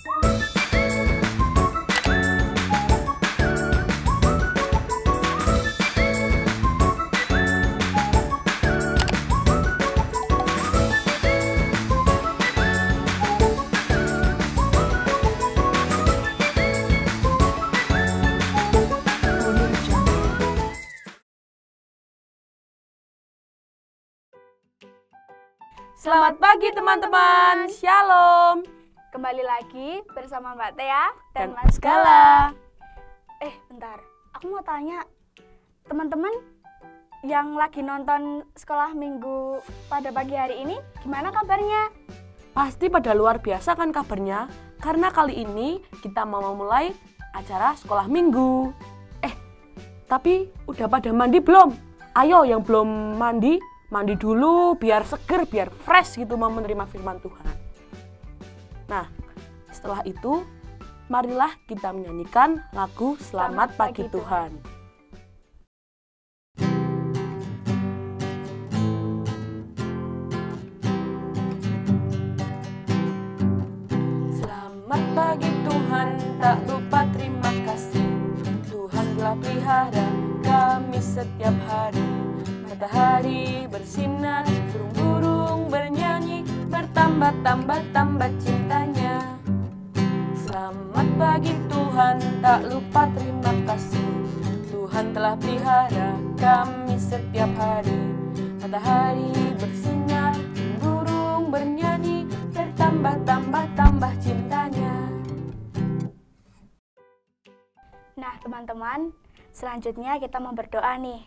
Selamat pagi teman-teman, Shalom. Kembali lagi bersama Mbak Tea Dan Mas Gala. Bentar, aku mau tanya, teman-teman yang lagi nonton sekolah minggu pada pagi hari ini, gimana kabarnya? Pasti pada luar biasa kan kabarnya, karena kali ini kita mau memulai acara sekolah minggu. Tapi udah pada mandi belum? Ayo yang belum mandi dulu biar seger, biar fresh gitu mau menerima firman Tuhan. Nah, setelah itu marilah kita menyanyikan lagu Selamat Pagi Tuhan. Selamat pagi Tuhan, tak lupa terima kasih. Tuhan telah pelihara kami setiap hari. Matahari bersinar, burung-burung bernyanyi, bertambah-tambah cintanya. Selamat pagi Tuhan, tak lupa terima kasih. Tuhan telah pelihara kami setiap hari. Matahari bersinar, burung bernyanyi, bertambah-tambah cintanya. Nah teman-teman, selanjutnya kita mau berdoa nih.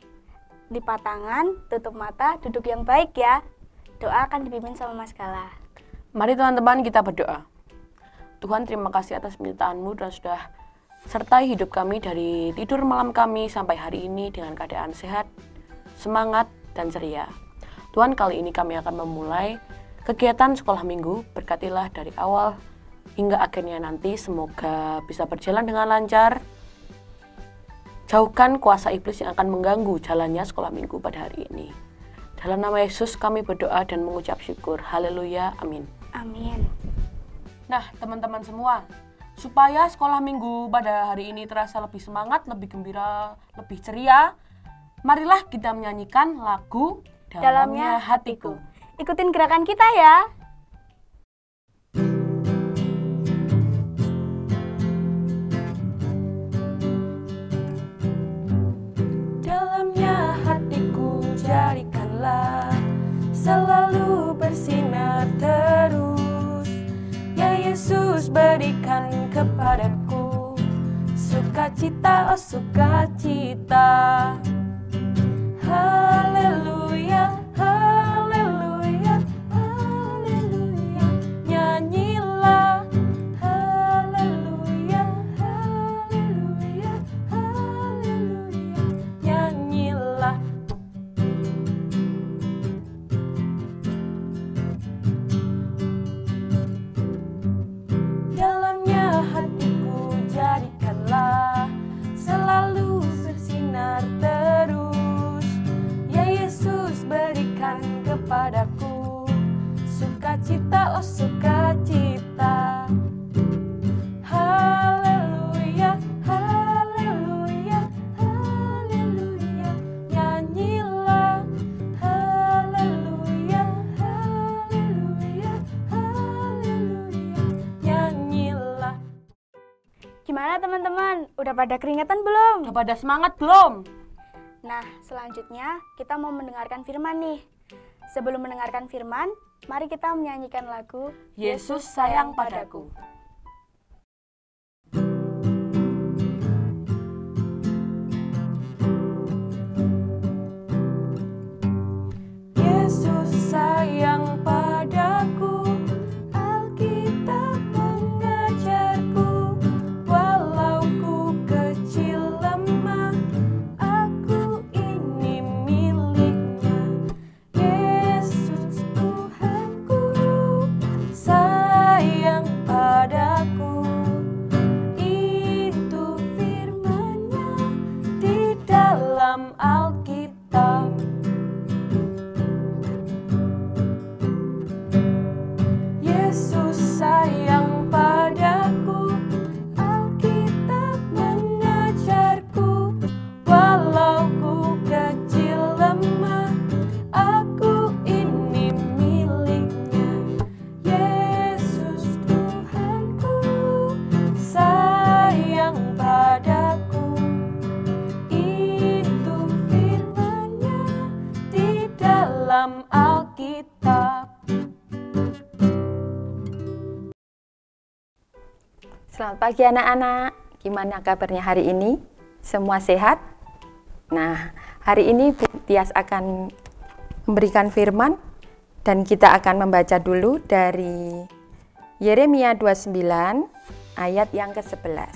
Lipat tangan, tutup mata, duduk yang baik ya. Doa akan dipimpin sama Mas Gala. Mari teman-teman kita berdoa. Tuhan, terima kasih atas penyertaan-Mu dan sudah sertai hidup kami dari tidur malam kami sampai hari ini dengan keadaan sehat, semangat, dan ceria. Tuhan, kali ini kami akan memulai kegiatan sekolah minggu. Berkatilah dari awal hingga akhirnya nanti, semoga bisa berjalan dengan lancar. Jauhkan kuasa iblis yang akan mengganggu jalannya sekolah minggu pada hari ini. Dalam nama Yesus kami berdoa dan mengucap syukur. Haleluya, amin. Amin. Nah, teman-teman semua, supaya sekolah minggu pada hari ini terasa lebih semangat, lebih gembira, lebih ceria, marilah kita menyanyikan lagu Dalamnya Hatiku. Ikutin gerakan kita ya. Dalamnya hatiku jadikanlah selalu bersinar terus. Ya Yesus, berikan kepadaku sukacita, oh sukacita. Haleluya, haleluya, haleluya. Nyanyilah haleluya, haleluya, haleluya. Nyanyilah. Dalamnya hatiku jadikanlah selalu bersinar terus. Ya Yesus, berikan kepadaku sukacita, oh sukacita. Haleluya, haleluya, haleluya. Nyanyilah haleluya, haleluya, haleluya. Nyanyilah. Gimana teman-teman? Udah pada keringetan belum? Udah pada semangat belum? Nah, selanjutnya kita mau mendengarkan firman nih. Sebelum mendengarkan firman, mari kita menyanyikan lagu Yesus sayang padaku. Yesus sayang padaku, Alkitab mengajarku, walau ku kecil lemah, aku ini miliknya. Yesus Tuhanku sayang padaku. Selamat pagi anak-anak, gimana kabarnya hari ini? Semua sehat? Nah, hari ini Bu Tias akan memberikan firman dan kita akan membaca dulu dari Yeremia 29 ayat yang ke-11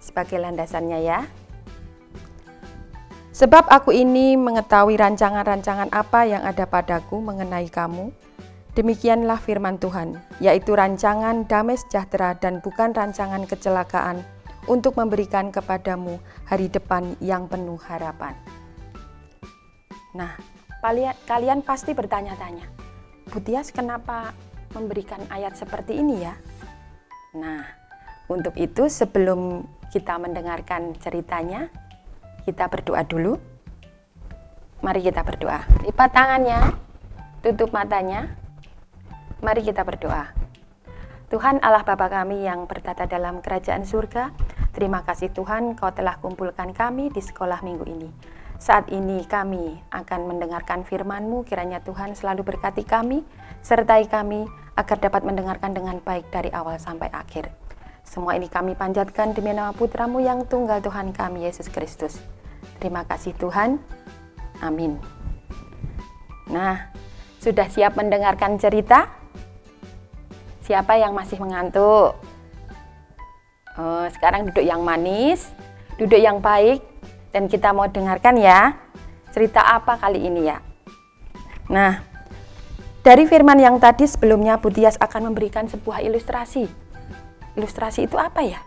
sebagai landasannya ya. Sebab aku ini mengetahui rancangan-rancangan apa yang ada padaku mengenai kamu. Demikianlah firman Tuhan, yaitu rancangan damai sejahtera dan bukan rancangan kecelakaan untuk memberikan kepadamu hari depan yang penuh harapan. Nah, kalian pasti bertanya-tanya, Bu Tias kenapa memberikan ayat seperti ini ya? Nah, untuk itu sebelum kita mendengarkan ceritanya, kita berdoa dulu. Mari kita berdoa. Lipat tangannya, tutup matanya. Mari kita berdoa. Tuhan Allah Bapa kami yang bertata dalam kerajaan surga, terima kasih Tuhan Kau telah kumpulkan kami di sekolah minggu ini. Saat ini kami akan mendengarkan firman-Mu, kiranya Tuhan selalu berkati kami, sertai kami agar dapat mendengarkan dengan baik dari awal sampai akhir. Semua ini kami panjatkan demi nama Putra-Mu yang tunggal Tuhan kami, Yesus Kristus. Terima kasih Tuhan. Amin. Nah, sudah siap mendengarkan cerita? Siapa yang masih mengantuk? Sekarang duduk yang manis, duduk yang baik, dan kita mau dengarkan ya, cerita apa kali ini ya. Nah, dari firman yang tadi sebelumnya Bu Tias akan memberikan sebuah ilustrasi. Ilustrasi itu apa ya?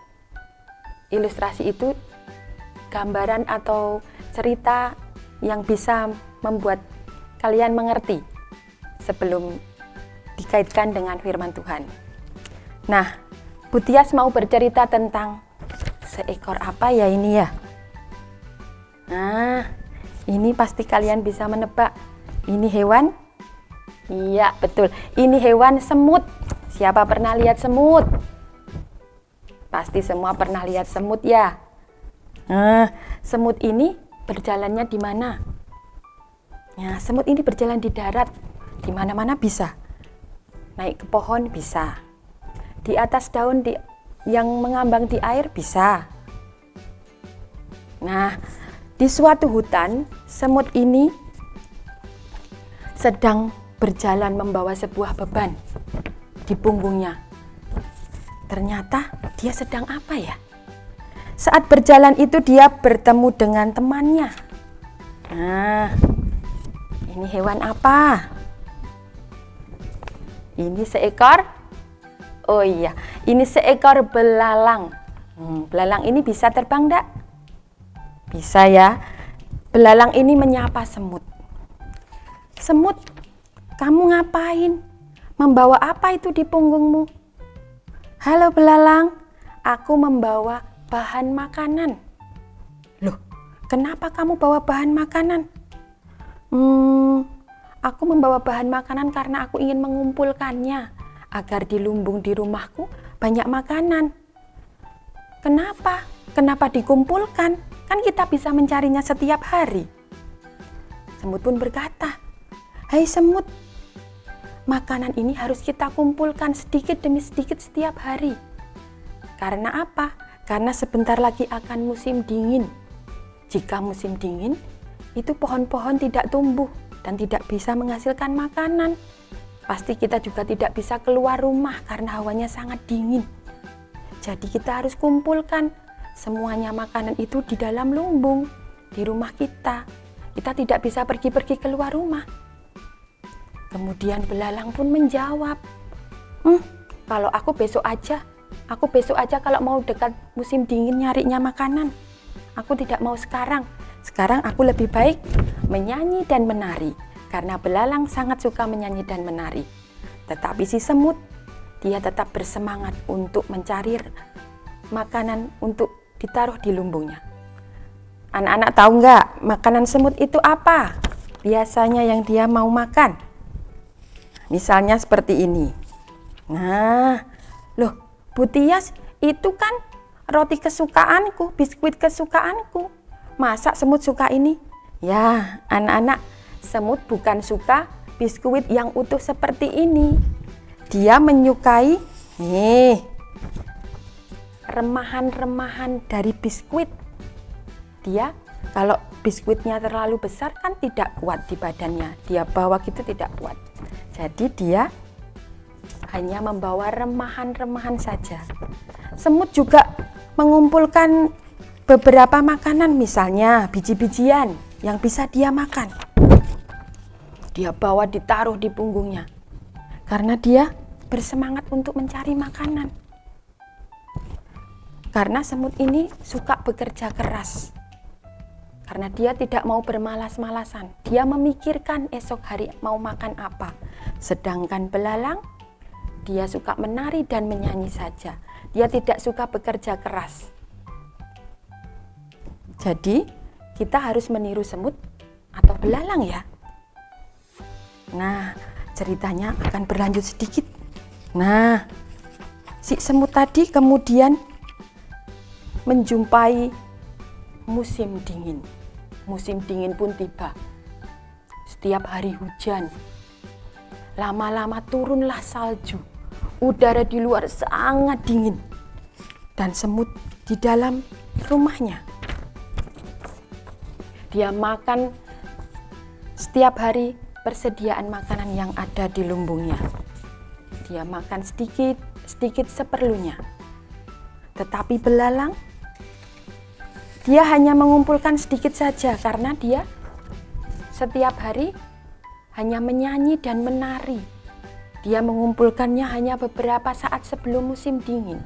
Ilustrasi itu gambaran atau cerita yang bisa membuat kalian mengerti sebelum dikaitkan dengan firman Tuhan. Nah, Bu Tias mau bercerita tentang seekor apa ya ini ya? Nah, ini pasti kalian bisa menebak. Ini hewan? Iya, betul. Ini hewan semut. Siapa pernah lihat semut? Pasti semua pernah lihat semut ya. Nah, semut ini berjalannya di mana? Nah, semut ini berjalan di darat. Di mana-mana bisa. Naik ke pohon bisa, di atas daun yang mengambang di air bisa. Nah, di suatu hutan, semut ini sedang berjalan membawa sebuah beban di punggungnya. Ternyata dia sedang apa ya? Saat berjalan itu dia bertemu dengan temannya. Nah, ini hewan apa? Ini seekor, oh iya, ini seekor belalang. Belalang ini bisa terbang enggak? Bisa ya. Belalang ini menyapa semut. Semut, kamu ngapain? Membawa apa itu di punggungmu? Halo belalang, aku membawa bahan makanan. Loh, kenapa kamu bawa bahan makanan? Aku membawa bahan makanan karena aku ingin mengumpulkannya agar di lumbung di rumahku banyak makanan. Kenapa? Kenapa dikumpulkan? Kan kita bisa mencarinya setiap hari. Semut pun berkata, "Hai semut, makanan ini harus kita kumpulkan sedikit demi sedikit setiap hari. Karena apa? Karena sebentar lagi akan musim dingin. Jika musim dingin, itu pohon-pohon tidak tumbuh dan tidak bisa menghasilkan makanan. Pasti kita juga tidak bisa keluar rumah karena hawanya sangat dingin. Jadi kita harus kumpulkan semuanya makanan itu di dalam lumbung, di rumah kita. Kita tidak bisa pergi-pergi keluar rumah." Kemudian belalang pun menjawab, kalau aku besok aja kalau mau dekat musim dingin nyarinya makanan. Aku tidak mau sekarang. Sekarang aku lebih baik menyanyi dan menari, karena belalang sangat suka menyanyi dan menari. Tetapi si semut, dia tetap bersemangat untuk mencari makanan untuk ditaruh di lumbungnya. Anak-anak tahu nggak makanan semut itu apa? Biasanya yang dia mau makan. Misalnya seperti ini. Nah, loh Bu Tias, itu kan roti kesukaanku, biskuit kesukaanku. Masa semut suka ini? Ya, anak-anak, semut bukan suka biskuit yang utuh seperti ini. Dia menyukai remahan-remahan dari biskuit. Dia kalau biskuitnya terlalu besar kan tidak kuat di badannya, dia bawa gitu tidak kuat. Jadi dia hanya membawa remahan-remahan saja. Semut juga mengumpulkan beberapa makanan, misalnya biji-bijian yang bisa dia makan. Dia bawa ditaruh di punggungnya karena dia bersemangat untuk mencari makanan. Karena semut ini suka bekerja keras. Karena dia tidak mau bermalas-malasan. Dia memikirkan esok hari mau makan apa. Sedangkan belalang, dia suka menari dan menyanyi saja. Dia tidak suka bekerja keras. Jadi, kita harus meniru semut atau belalang ya. Nah, ceritanya akan berlanjut sedikit. Nah, si semut tadi kemudian menjumpai musim dingin. Musim dingin pun tiba. Setiap hari hujan. Lama-lama turunlah salju. Udara di luar sangat dingin. Dan semut di dalam rumahnya. Dia makan setiap hari persediaan makanan yang ada di lumbungnya. Dia makan sedikit seperlunya. Tetapi belalang, dia hanya mengumpulkan sedikit saja karena dia setiap hari hanya menyanyi dan menari. Dia mengumpulkannya hanya beberapa saat sebelum musim dingin.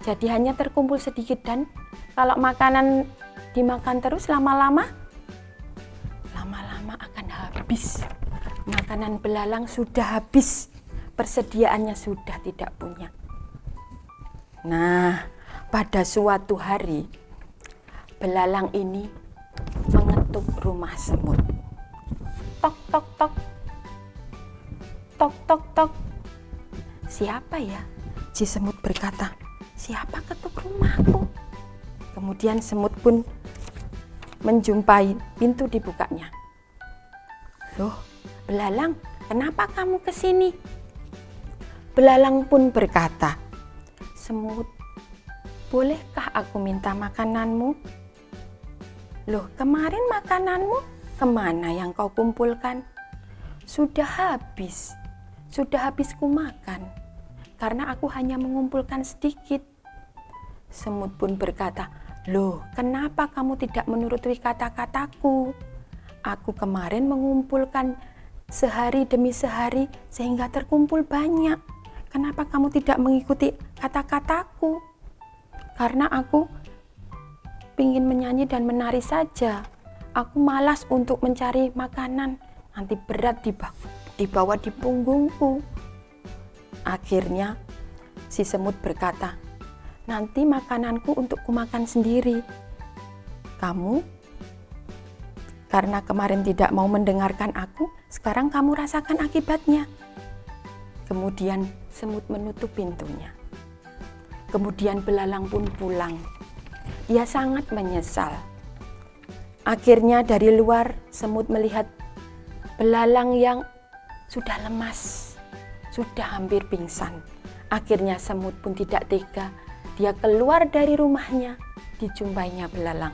Jadi hanya terkumpul sedikit, dan kalau makanan dimakan terus lama-lama akan habis. Makanan belalang sudah habis, persediaannya sudah tidak punya. Nah, pada suatu hari belalang ini mengetuk rumah semut. Tok, tok, tok. Tok, tok, tok. Siapa ya? Si semut berkata, siapa ketuk rumahku? Kemudian semut pun menjumpai pintu dibukanya. Loh, belalang, kenapa kamu ke sini? Belalang pun berkata, semut, bolehkah aku minta makananmu? Loh, kemarin makananmu kemana yang kau kumpulkan? Sudah habis ku makan, karena aku hanya mengumpulkan sedikit. Semut pun berkata, loh, kenapa kamu tidak menuruti kata-kataku? Aku kemarin mengumpulkan sehari demi sehari sehingga terkumpul banyak. Kenapa kamu tidak mengikuti kata-kataku? Karena aku ingin menyanyi dan menari saja. Aku malas untuk mencari makanan. Nanti berat dibawa di punggungku. Akhirnya si semut berkata, nanti makananku untuk kumakan sendiri. Kamu, karena kemarin tidak mau mendengarkan aku, sekarang kamu rasakan akibatnya. Kemudian semut menutup pintunya. Kemudian belalang pun pulang. Dia sangat menyesal. Akhirnya dari luar semut melihat belalang yang sudah lemas, sudah hampir pingsan. Akhirnya semut pun tidak tega. Dia keluar dari rumahnya, dijumpainya belalang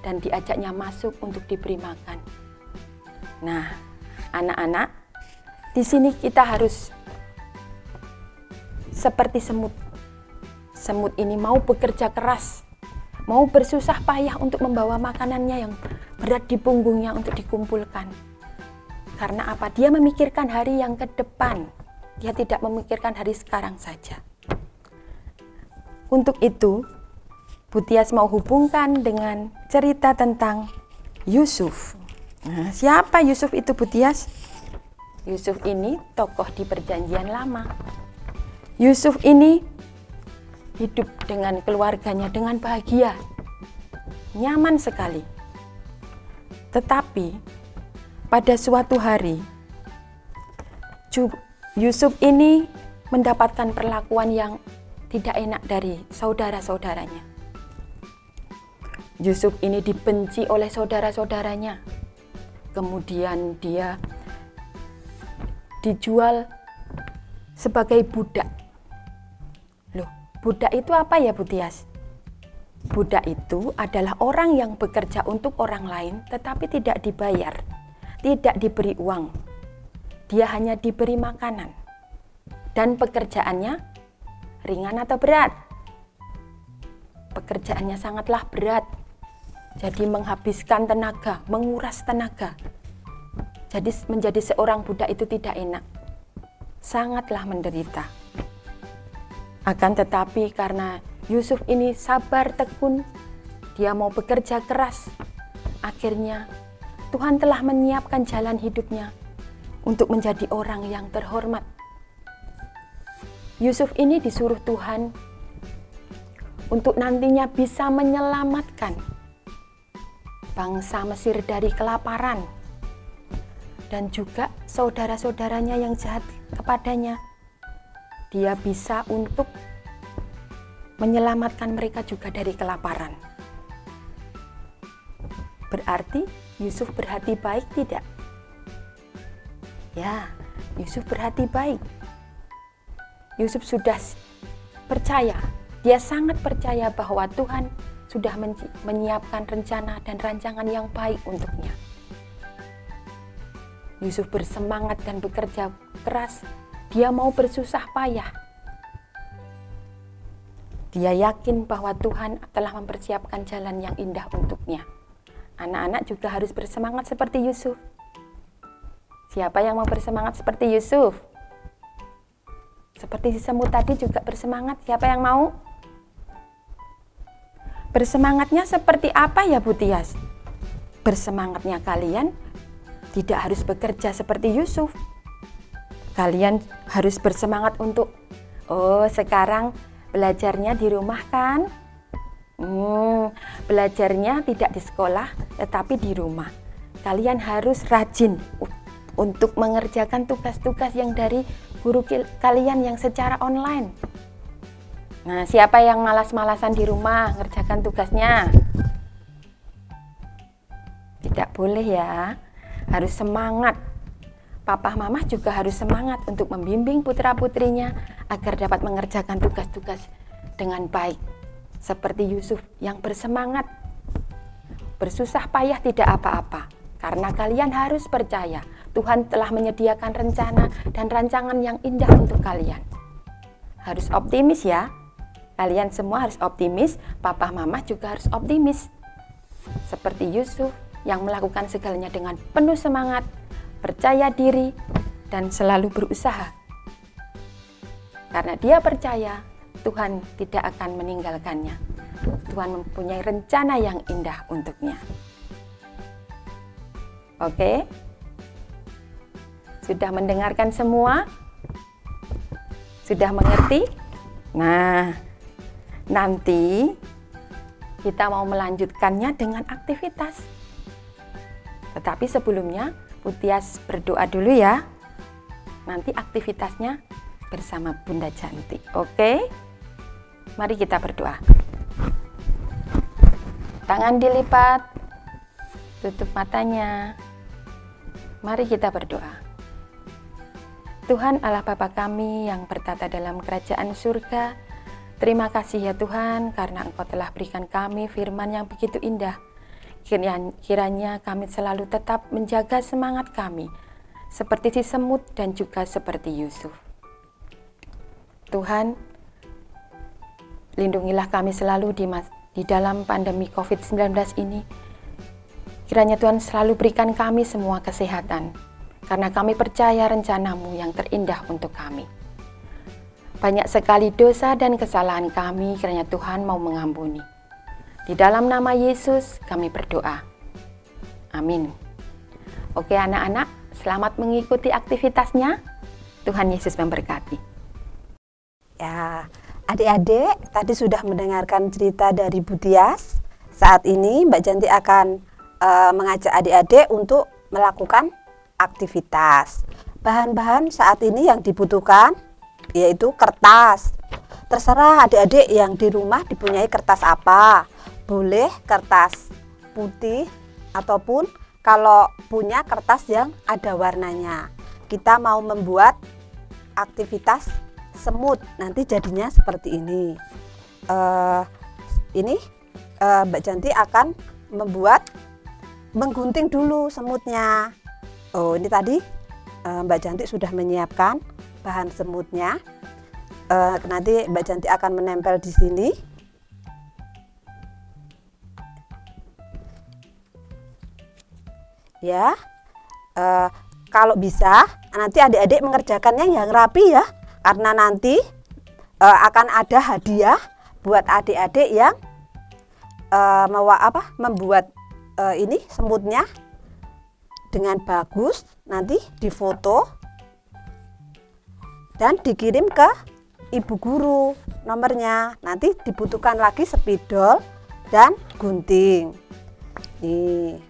dan diajaknya masuk untuk diberi makan. Nah, anak-anak, di sini kita harus seperti semut. Semut ini mau bekerja keras, mau bersusah payah untuk membawa makanannya yang berat di punggungnya untuk dikumpulkan. Karena apa? Dia memikirkan hari yang ke depan. Dia tidak memikirkan hari sekarang saja. Untuk itu, Bu Tias mau hubungkan dengan cerita tentang Yusuf. Nah, siapa Yusuf itu, Bu Tias? Yusuf ini tokoh di Perjanjian Lama. Yusuf ini hidup dengan keluarganya dengan bahagia, nyaman sekali. Tetapi pada suatu hari Yusuf ini mendapatkan perlakuan yang tidak enak dari saudara-saudaranya. Yusuf ini dibenci oleh saudara-saudaranya. Kemudian dia dijual sebagai budak. Loh, Budak itu apa ya, Bu Tias? Budak itu adalah orang yang bekerja untuk orang lain tetapi tidak dibayar, tidak diberi uang. Dia hanya diberi makanan. Dan pekerjaannya ringan atau berat? Pekerjaannya sangatlah berat. Jadi menghabiskan tenaga, menguras tenaga. Jadi menjadi seorang budak itu tidak enak. Sangatlah menderita. Akan tetapi karena Yusuf ini sabar tekun, dia mau bekerja keras. Akhirnya Tuhan telah menyiapkan jalan hidupnya untuk menjadi orang yang terhormat. Yusuf ini disuruh Tuhan untuk nantinya bisa menyelamatkan bangsa Mesir dari kelaparan dan juga saudara-saudaranya yang jahat kepadanya. Dia bisa untuk menyelamatkan mereka juga dari kelaparan. Berarti Yusuf berhati baik tidak? Ya, Yusuf berhati baik. Yusuf sudah percaya, dia sangat percaya bahwa Tuhan sudah menyiapkan rencana dan rancangan yang baik untuknya. Yusuf bersemangat dan bekerja keras, dia mau bersusah payah. Dia yakin bahwa Tuhan telah mempersiapkan jalan yang indah untuknya. Anak-anak juga harus bersemangat seperti Yusuf. Siapa yang mau bersemangat seperti Yusuf? Seperti si semut tadi juga bersemangat. Siapa yang mau? Bersemangatnya seperti apa ya, Bu Tias? Bersemangatnya kalian tidak harus bekerja seperti Yusuf. Kalian harus bersemangat untuk, sekarang belajarnya di rumah kan? Belajarnya tidak di sekolah, tetapi di rumah. Kalian harus rajin untuk mengerjakan tugas-tugas yang dari guru kalian yang secara online. Nah, siapa yang malas-malasan di rumah ngerjakan tugasnya? Tidak boleh ya, harus semangat. Papa mama juga harus semangat untuk membimbing putra-putrinya agar dapat mengerjakan tugas-tugas dengan baik. Seperti Yusuf yang bersemangat. Bersusah payah tidak apa-apa, karena kalian harus percaya Tuhan telah menyediakan rencana dan rancangan yang indah untuk kalian. Harus optimis ya. Kalian semua harus optimis, papa mama juga harus optimis. Seperti Yusuf yang melakukan segalanya dengan penuh semangat, percaya diri, dan selalu berusaha. Karena dia percaya Tuhan tidak akan meninggalkannya. Tuhan mempunyai rencana yang indah untuknya. Oke? Sudah mendengarkan semua? Sudah mengerti? Nah, nanti kita mau melanjutkannya dengan aktivitas. Tetapi sebelumnya, Bu Tias berdoa dulu ya. Nanti aktivitasnya bersama Bunda Janti. Oke? Mari kita berdoa. Tangan dilipat, tutup matanya. Mari kita berdoa. Tuhan Allah Bapa kami yang bertata dalam kerajaan surga, terima kasih ya Tuhan karena Engkau telah berikan kami firman yang begitu indah. Kiranya kami selalu tetap menjaga semangat kami, seperti si semut dan juga seperti Yusuf. Tuhan, lindungilah kami selalu di dalam pandemi COVID-19 ini. Kiranya Tuhan selalu berikan kami semua kesehatan, karena kami percaya rencana-Mu yang terindah untuk kami. Banyak sekali dosa dan kesalahan kami, kiranya Tuhan mau mengampuni. Di dalam nama Yesus kami berdoa. Amin. Oke anak-anak, selamat mengikuti aktivitasnya. Tuhan Yesus memberkati. Ya, adik-adik tadi sudah mendengarkan cerita dari Bu Tias. Saat ini Mbak Janti akan mengajak adik-adik untuk melakukan aktivitas. Bahan-bahan saat ini yang dibutuhkan yaitu kertas. Terserah adik-adik yang di rumah dipunyai kertas apa. Boleh kertas putih ataupun kalau punya kertas yang ada warnanya. Kita mau membuat aktivitas semut. Nanti jadinya seperti ini. Mbak Janti akan menggunting dulu semutnya. Oh, ini tadi Mbak Janti sudah menyiapkan bahan semutnya. Nanti Mbak Janti akan menempel di sini. Ya, kalau bisa nanti adik-adik mengerjakannya yang rapi ya, karena nanti akan ada hadiah buat adik-adik yang membuat ini semutnya dengan bagus. Nanti difoto dan dikirim ke ibu guru nomornya. Nanti dibutuhkan lagi spidol dan gunting. Nih.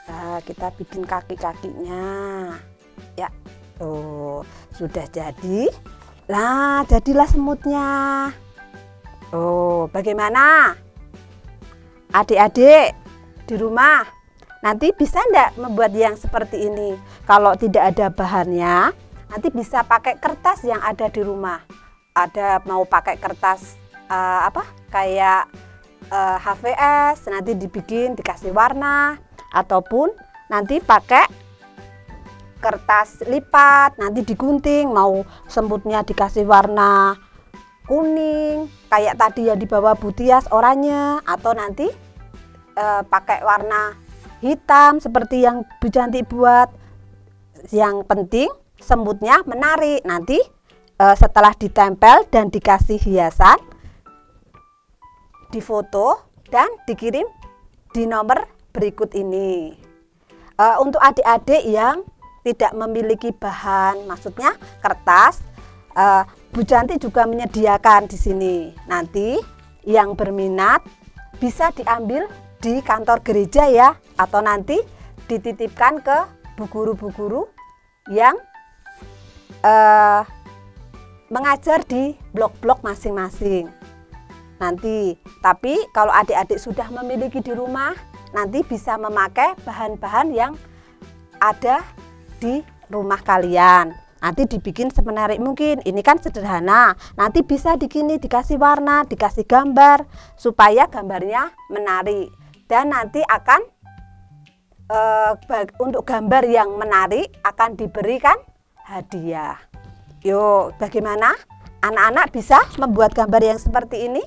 Nah, kita bikin kaki-kakinya. Ya, tuh sudah jadi. Nah, jadilah semutnya. Oh, bagaimana? Adik-adik di rumah, nanti bisa enggak membuat yang seperti ini? Kalau tidak ada bahannya, nanti bisa pakai kertas yang ada di rumah. Ada mau pakai kertas kayak HVS, nanti dibikin, dikasih warna, ataupun nanti pakai kertas lipat, nanti digunting, mau semutnya dikasih warna kuning kayak tadi yang dibawa Bu Tias oranye, atau nanti pakai warna hitam seperti yang Bu Janti buat. Yang penting semutnya menarik. Nanti setelah ditempel dan dikasih hiasan, difoto dan dikirim di nomor berikut ini. Untuk adik-adik yang tidak memiliki bahan, maksudnya kertas, Bu Janti juga menyediakan di sini. Nanti yang berminat bisa diambil di kantor gereja ya, atau nanti dititipkan ke bu guru yang mengajar di blok-blok masing-masing. Nanti, tapi kalau adik-adik sudah memiliki di rumah, nanti bisa memakai bahan-bahan yang ada di rumah kalian. Nanti dibikin semenarik mungkin. Ini kan sederhana. Nanti bisa dikasih warna, dikasih gambar supaya gambarnya menarik. Dan nanti akan untuk gambar yang menarik akan diberikan hadiah. Yuk, bagaimana? Anak-anak bisa membuat gambar yang seperti ini?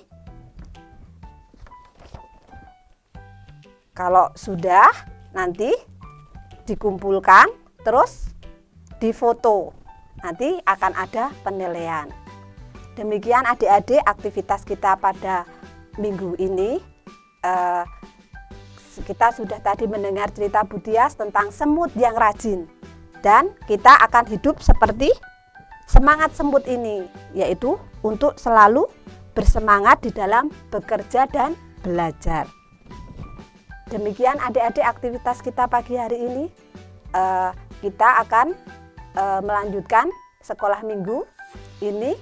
Kalau sudah, nanti dikumpulkan terus difoto. Nanti akan ada penilaian. Demikian adik-adik aktivitas kita pada minggu ini. Kita sudah tadi mendengar cerita Bu Tias tentang semut yang rajin. Dan kita akan hidup seperti semangat semut ini, yaitu untuk selalu bersemangat di dalam bekerja dan belajar. Demikian adik-adik aktivitas kita pagi hari ini. Kita akan melanjutkan sekolah minggu ini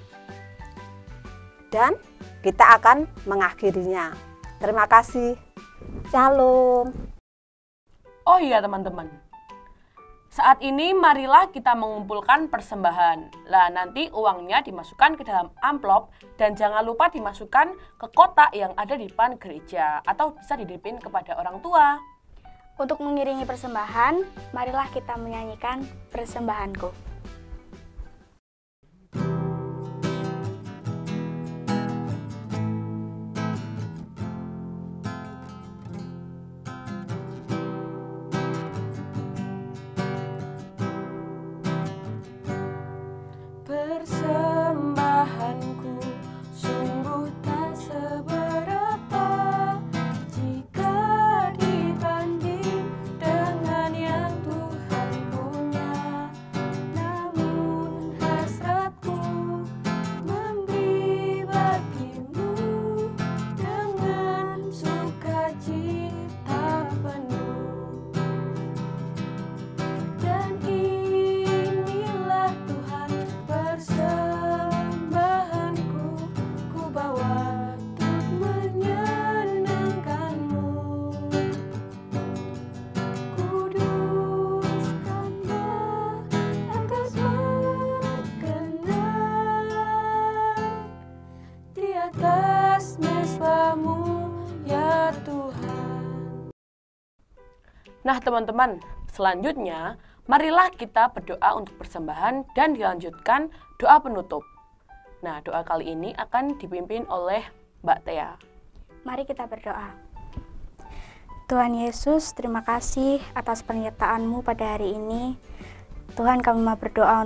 dan kita akan mengakhirinya. Terima kasih. Shalom. Oh iya teman-teman, saat ini marilah kita mengumpulkan persembahan. Lah nanti uangnya dimasukkan ke dalam amplop dan jangan lupa dimasukkan ke kotak yang ada di depan gereja atau bisa dititipin kepada orang tua. Untuk mengiringi persembahan, marilah kita menyanyikan Persembahanku. Persembahanku sungguh tak seberapa jika dibanding dengan yang Tuhan punya. Nah teman-teman, selanjutnya marilah kita berdoa untuk persembahan dan dilanjutkan doa penutup. Nah, doa kali ini akan dipimpin oleh Mbak Tea. Mari kita berdoa. Tuhan Yesus, terima kasih atas penyertaan-Mu pada hari ini. Tuhan, kami mau berdoa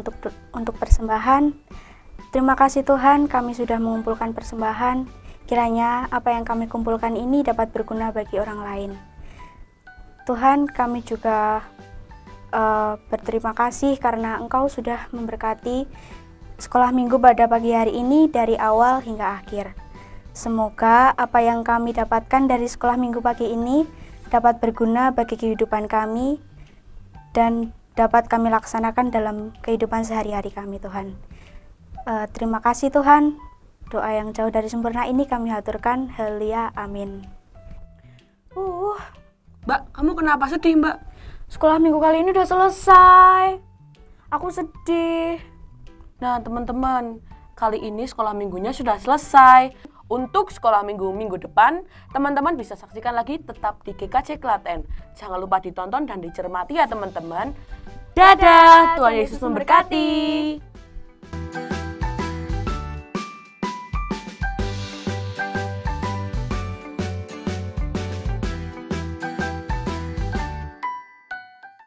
untuk persembahan. Terima kasih Tuhan, kami sudah mengumpulkan persembahan. Kiranya apa yang kami kumpulkan ini dapat berguna bagi orang lain. Tuhan, kami juga berterima kasih karena Engkau sudah memberkati sekolah minggu pada pagi hari ini dari awal hingga akhir. Semoga apa yang kami dapatkan dari sekolah minggu pagi ini dapat berguna bagi kehidupan kami dan dapat kami laksanakan dalam kehidupan sehari-hari kami, Tuhan. Terima kasih Tuhan. Doa yang jauh dari sempurna ini kami haturkan. Haleluya, amin. Mbak, kamu kenapa sedih, Mbak? Sekolah minggu kali ini udah selesai. Aku sedih. Nah, teman-teman, kali ini sekolah minggunya sudah selesai. Untuk sekolah minggu depan, teman-teman bisa saksikan lagi tetap di GKJ Klaten. Jangan lupa ditonton dan dicermati ya, teman-teman. Dadah, Tuhan Yesus memberkati.